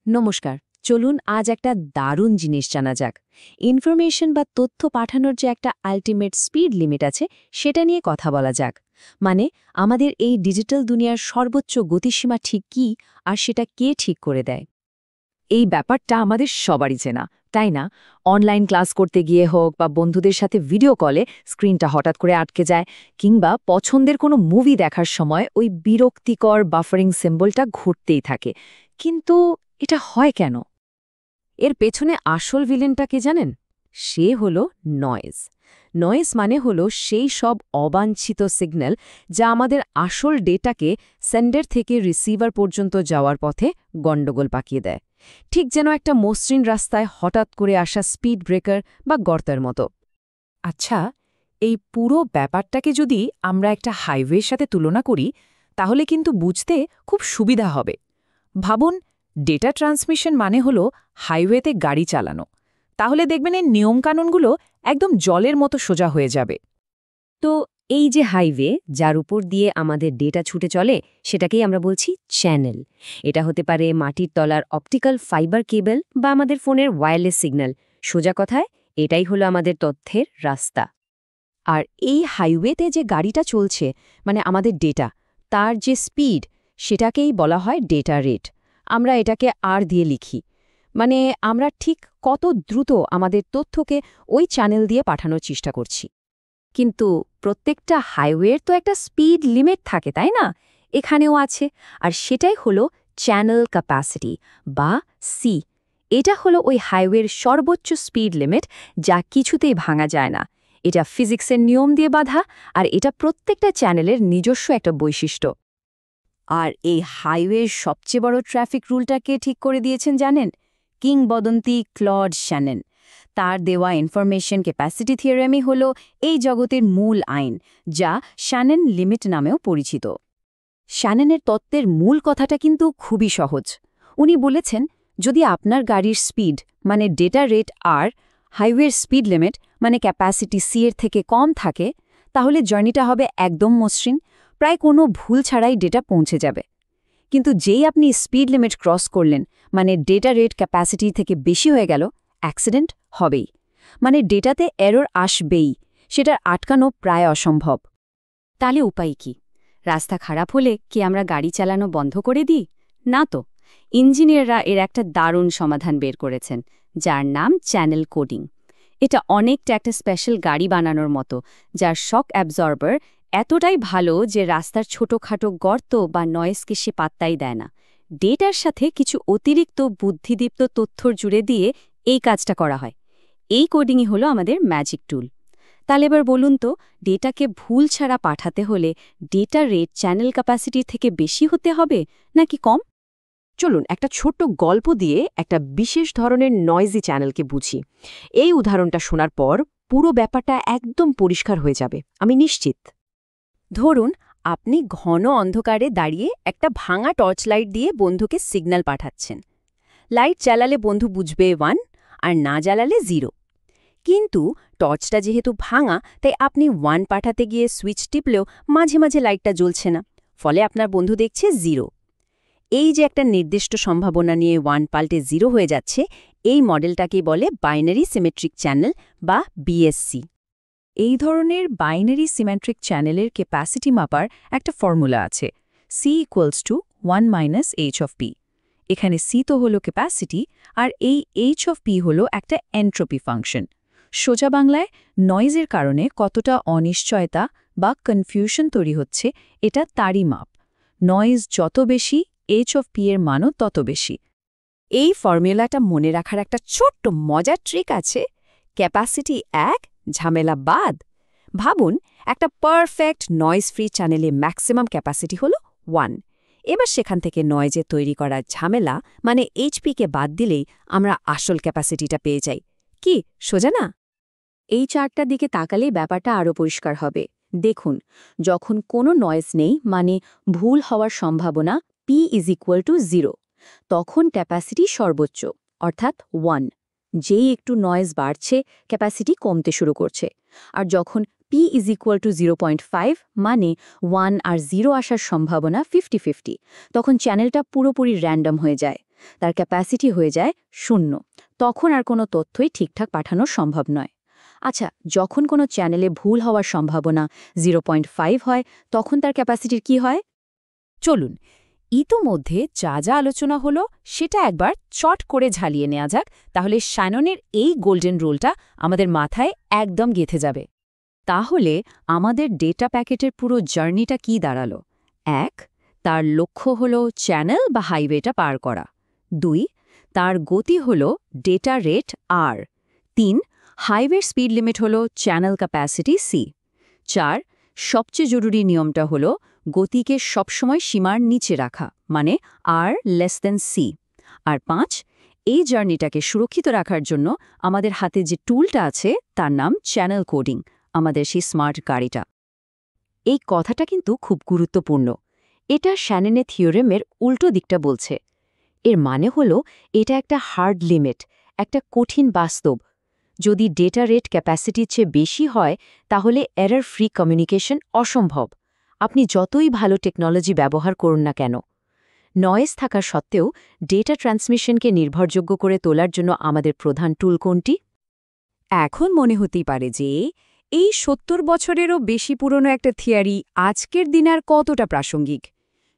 নমস্কার। চলুন আজ একটা দারুণ জিনিস জানা যাক। ইনফরমেশন বা তথ্য পাঠানোর যে একটা আল্টিমেট স্পিড লিমিট আছে সেটা নিয়ে কথা বলা যাক। মানে আমাদের এই ডিজিটাল দুনিয়ার সর্বোচ্চ গতিসীমা ঠিক কী আর সেটা কে ঠিক করে দেয়? এই ব্যাপারটা আমাদের সবারই চেনা, তাই না? অনলাইন ক্লাস করতে গিয়ে হোক বা বন্ধুদের সাথে ভিডিও কলে স্ক্রিনটা হঠাৎ করে আটকে যায়, কিংবা পছন্দের কোনো মুভি দেখার সময় ওই বিরক্তিকর বাফারিং সিম্বলটা ঘুরতেই থাকে। কিন্তু এটা হয় কেন? এর পেছনে আসল ভিলেনটা কে জানেন? সে হলো নয়েজ। নয়েজ মানে হলো সেই সব অবাঞ্ছিত সিগন্যাল যা আমাদের আসল ডেটাকে সেন্ডার থেকে রিসিভার পর্যন্ত যাওয়ার পথে গণ্ডগোল পাকিয়ে দেয়। ঠিক যেন একটা মসৃণ রাস্তায় হঠাৎ করে আসা স্পিড ব্রেকার বা গর্তের মতো। আচ্ছা, এই পুরো ব্যাপারটাকে যদি আমরা একটা হাইওয়ের সাথে তুলনা করি, তাহলে কিন্তু বুঝতে খুব সুবিধা হবে। ভাবুন, ডেটা ট্রান্সমিশন মানে হলো হাইওয়েতে গাড়ি চালানো। তাহলে দেখবেন এই নিয়মকানুনগুলো একদম জলের মতো সোজা হয়ে যাবে। তো এই যে হাইওয়ে যার উপর দিয়ে আমাদের ডেটা ছুটে চলে সেটাকেই আমরা বলছি চ্যানেল। এটা হতে পারে মাটির তলার অপটিক্যাল ফাইবার কেবল বা আমাদের ফোনের ওয়্যারলেস সিগন্যাল। সোজা কথায় এটাই হলো আমাদের তথ্যের রাস্তা। আর এই হাইওয়েতে যে গাড়িটা চলছে, মানে আমাদের ডেটা, তার যে স্পিড, সেটাকেই বলা হয় ডেটা রেট। আমরা এটাকে আর দিয়ে লিখি। মানে আমরা ঠিক কত দ্রুত আমাদের তথ্যকে ওই চ্যানেল দিয়ে পাঠানোর চেষ্টা করছি। কিন্তু প্রত্যেকটা হাইওয়ের তো একটা স্পিড লিমিট থাকে, তাই না? এখানেও আছে। আর সেটাই হলো চ্যানেল ক্যাপাসিটি বা সি। এটা হলো ওই হাইওয়ের সর্বোচ্চ স্পিড লিমিট, যা কিছুতেই ভাঙা যায় না। এটা ফিজিক্সের নিয়ম দিয়ে বাঁধা, আর এটা প্রত্যেকটা চ্যানেলের নিজস্ব একটা বৈশিষ্ট্য। আর এই হাইওয়ের সবচেয়ে বড় ট্রাফিক রুলটা কে ঠিক করে দিয়েছেন জানেন? কিংবদন্তি ক্লড শ্যানন। তার দেওয়া ইনফরমেশন ক্যাপাসিটি থিওরেমই হল এই জগতের মূল আইন, যা শ্যানন লিমিট নামেও পরিচিত। শ্যাননের তত্ত্বের মূল কথাটা কিন্তু খুবই সহজ। উনি বলেছেন, যদি আপনার গাড়ির স্পিড মানে ডেটা রেট আর হাইওয়ের স্পিড লিমিট মানে ক্যাপাসিটি সি এর থেকে কম থাকে, তাহলে জার্নিটা হবে একদম মসৃণ, প্রায় কোনো ভুল ছাড়াই ডেটা পৌঁছে যাবে। কিন্তু যেই আপনি স্পিড লিমিট ক্রস করলেন, মানে ডেটা রেট ক্যাপাসিটি থেকে বেশি হয়ে গেল, অ্যাক্সিডেন্ট হবেই। মানে ডেটাতে এরর আসবেই, সেটার আটকানো প্রায় অসম্ভব। তাহলে উপায় কি? রাস্তা খারাপ হলে কি আমরা গাড়ি চালানো বন্ধ করে দিই? না তো। ইঞ্জিনিয়াররা এর একটা দারুণ সমাধান বের করেছেন, যার নাম চ্যানেল কোডিং। এটা অনেকটা একটা স্পেশাল গাড়ি বানানোর মতো, যার শক অ্যাবজর্বার এতটাই ভালো যে রাস্তার ছোটখাটো গর্ত বা নয়েজকে সে পাত্তাই দেয় না। ডেটার সাথে কিছু অতিরিক্ত বুদ্ধিদীপ্ত তথ্যর জুড়ে দিয়ে এই কাজটা করা হয়। এই কোডিংই হলো আমাদের ম্যাজিক টুল। তাহলে এবার বলুন তো, ডেটাকে ভুল ছাড়া পাঠাতে হলে ডেটা রেট চ্যানেল ক্যাপাসিটির থেকে বেশি হতে হবে নাকি কম? চলুন একটা ছোট্ট গল্প দিয়ে একটা বিশেষ ধরনের নয়েজি চ্যানেলকে বুঝি। এই উদাহরণটা শোনার পর পুরো ব্যাপারটা একদম পরিষ্কার হয়ে যাবে, আমি নিশ্চিত। ধরুন আপনি ঘন অন্ধকারে দাঁড়িয়ে একটা ভাঙা টর্চ লাইট দিয়ে বন্ধুকে সিগন্যাল পাঠাচ্ছেন। লাইট জ্বালালে বন্ধু বুঝবে 1 আর না জ্বালালে 0। কিন্তু টর্চটা যেহেতু ভাঙা, তাই আপনি 1 পাঠাতে গিয়ে সুইচ টিপলেও মাঝে মাঝে লাইটটা জ্বলছে না, ফলে আপনার বন্ধু দেখছে 0। এই যে একটা নির্দিষ্ট সম্ভাবনা নিয়ে 1 পাল্টে 0 হয়ে যাচ্ছে, এই মডেলটাকেই বলে বাইনারি সিমেট্রিক চ্যানেল বা বিএসসি। এই ধরনের বাইনারি সিমেট্রিক চ্যানেলের ক্যাপাসিটি মাপার একটা ফর্মুলা আছে, C=1 - h(p). এখানে C তো হলো ক্যাপাসিটি, আর এই h(p) হলো একটা এন্ট্রপি ফাংশন। সোজা বাংলায়, নয়েজের কারণে কতটা অনিশ্চয়তা বা কনফিউশন তৈরি হচ্ছে, এটা তারই মাপ। নয়েজ যত বেশি, h(p) এর মানও তত বেশি। এই ফর্মুলাটা মনে রাখার একটা ছোট্ট মজার ট্রিক আছে। ক্যাপাসিটি 1, ঝামেলা বাদ। ভাবুন, একটা পারফেক্ট নয়েজ ফ্রি চ্যানেলে ম্যাক্সিমাম ক্যাপাসিটি হলো 1। এবার সেখান থেকে নয়েজে তৈরি করা ঝামেলা মানে এইচপিকে বাদ দিলেই আমরা আসল ক্যাপাসিটিটা পেয়ে যাই। কি সোজা না? এই চার্টটার দিকে তাকালেই ব্যাপারটা আরও পরিষ্কার হবে। দেখুন, যখন কোনো নয়েজ নেই, মানে ভুল হওয়ার সম্ভাবনা p=0, তখন ক্যাপাসিটি সর্বোচ্চ, অর্থাৎ 1। যেই একটু নয়েজ বাড়ছে, ক্যাপাসিটি কমতে শুরু করছে। আর যখন p=0.5, মানে 1 আর 0 আসার সম্ভাবনা 50-50, তখন চ্যানেলটা পুরোপুরি র্যান্ডম হয়ে যায়। তার ক্যাপাসিটি হয়ে যায় 0। তখন আর কোনো তথ্যই ঠিকঠাক পাঠানো সম্ভব নয়। আচ্ছা, যখন কোনো চ্যানেলে ভুল হওয়ার সম্ভাবনা 0.5 হয়, তখন তার ক্যাপাসিটির কি হয়? চলুন ইতোমধ্যে যা যা আলোচনা হলো সেটা একবার চট করে ঝালিয়ে নেওয়া যাক, তাহলে শ্যাননের এই গোল্ডেন রুলটা আমাদের মাথায় একদম গেঁথে যাবে। তাহলে আমাদের ডেটা প্যাকেটের পুরো জার্নিটা কি দাঁড়ালো? 1. তার লক্ষ্য হল চ্যানেল বা হাইওয়েটা পার করা। 2. তার গতি হল ডেটা রেট আর। 3. হাইওয়ের স্পিড লিমিট হল চ্যানেল ক্যাপাসিটি সি। 4. সবচেয়ে জরুরি নিয়মটা হল গতিকে সবসময় সীমার নিচে রাখা, মানে R<C। আর 5. এই জার্নিটাকে সুরক্ষিত রাখার জন্য আমাদের হাতে যে টুলটা আছে তার নাম চ্যানেল কোডিং, আমাদের সেই স্মার্ট গাড়িটা। এই কথাটা কিন্তু খুব গুরুত্বপূর্ণ। এটা শ্যাননের থিওরেমের উল্টো দিকটা বলছে। এর মানে হলো এটা একটা হার্ড লিমিট, একটা কঠিন বাস্তব। যদি ডেটা রেট ক্যাপাসিটির চেয়ে বেশি হয় তাহলে এরর ফ্রি কমিউনিকেশন অসম্ভব। আপনি যতই ভালো টেকনোলজি ব্যবহার করুন না কেন। নয়েজ থাকা সত্ত্বেও ডেটা ট্রান্সমিশনকে নির্ভরযোগ্য করে তোলার জন্য আমাদের প্রধান টুল কোনটি? এখন মনে হতেই পারে যে এই ৭০ বছরেরও বেশি পুরনো একটা থিওরি আজকের দিনে আর কতটা প্রাসঙ্গিক।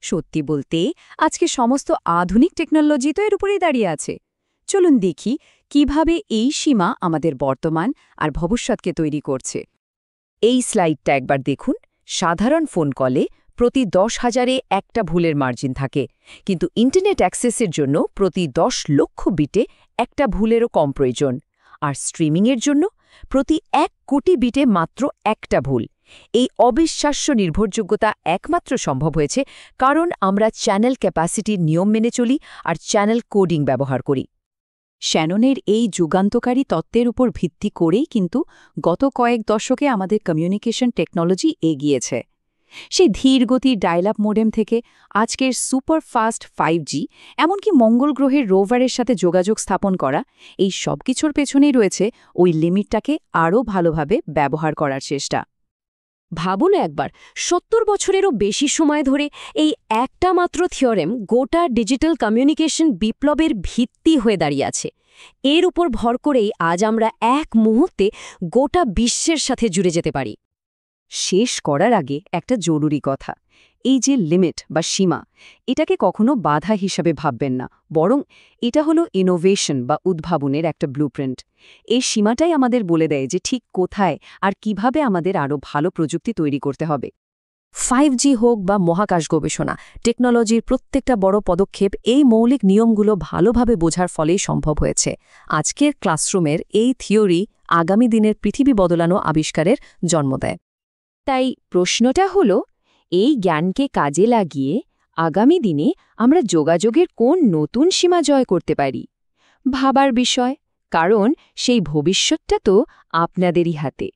সত্যি বলতে আজকে সমস্ত আধুনিক টেকনোলজি তো এর উপরেই দাঁড়িয়ে আছে। চলুন দেখি কিভাবে এই সীমা আমাদের বর্তমান আর ভবিষ্যৎকে তৈরি করছে। এই স্লাইডটা একবার দেখুন। সাধারণ ফোন কলে প্রতি 10,000-এ একটা ভুলের মার্জিন থাকে, কিন্তু ইন্টারনেট অ্যাক্সেসের জন্য প্রতি 10 লক্ষ বিটে একটা ভুলেরও কম প্রয়োজন। আর স্ট্রিমিংয়ের জন্য প্রতি 1 কোটি বিটে মাত্র একটা ভুল। এই অবিশ্বাস্য নির্ভরযোগ্যতা একমাত্র সম্ভব হয়েছে কারণ আমরা চ্যানেল ক্যাপাসিটির নিয়ম মেনে চলি আর চ্যানেল কোডিং ব্যবহার করি। শ্যাননের এই যুগান্তকারী তত্ত্বের উপর ভিত্তি করেই কিন্তু গত কয়েক দশকে আমাদের কমিউনিকেশন টেকনোলজি এগিয়েছে। সেই ধীরগতির ডায়াল-আপ মোডেম থেকে আজকের সুপারফাস্ট 5G, এমনকি মঙ্গল গ্রহের রোভারের সাথে যোগাযোগ স্থাপন করা, এই সব কিছুর পেছনেই রয়েছে ওই লিমিটটাকে আরও ভালোভাবে ব্যবহার করার চেষ্টা। ভাবুন একবার, ৭০ বছরেরও বেশি সময় ধরে এই একটা মাত্র থিওরেম গোটা ডিজিটাল কমিউনিকেশন বিপ্লবের ভিত্তি হয়ে দাঁড়িয়ে আছে। এর উপর ভর করেই আজ আমরা এক মুহূর্তে গোটা বিশ্বের সাথে জুড়ে যেতে পারি। শেষ করার আগে একটা জরুরি কথা। এই যে লিমিট বা সীমা, এটাকে কখনো বাধা হিসাবে ভাববেন না, বরং এটা হলো ইনোভেশন বা উদ্ভাবনের একটা ব্লুপ্রিন্ট। এই সীমাটাই আমাদের বলে দেয় যে ঠিক কোথায় আর কিভাবে আমাদের আরও ভালো প্রযুক্তি তৈরি করতে হবে। 5G হোক বা মহাকাশ গবেষণা, টেকনোলজির প্রত্যেকটা বড় পদক্ষেপ এই মৌলিক নিয়মগুলো ভালোভাবে বোঝার ফলেই সম্ভব হয়েছে। আজকের ক্লাসরুমের এই থিওরি আগামী দিনের পৃথিবী বদলানো আবিষ্কারের জন্ম দেয়। তাই প্রশ্নটা হলো, এই জ্ঞানকে কাজে লাগিয়ে আগামী দিনে আমরা যোগাযোগের কোন নতুন সীমা জয় করতে পারি? ভাবার বিষয়, কারণ সেই ভবিষ্যৎটা তো আপনাদেরই হাতে।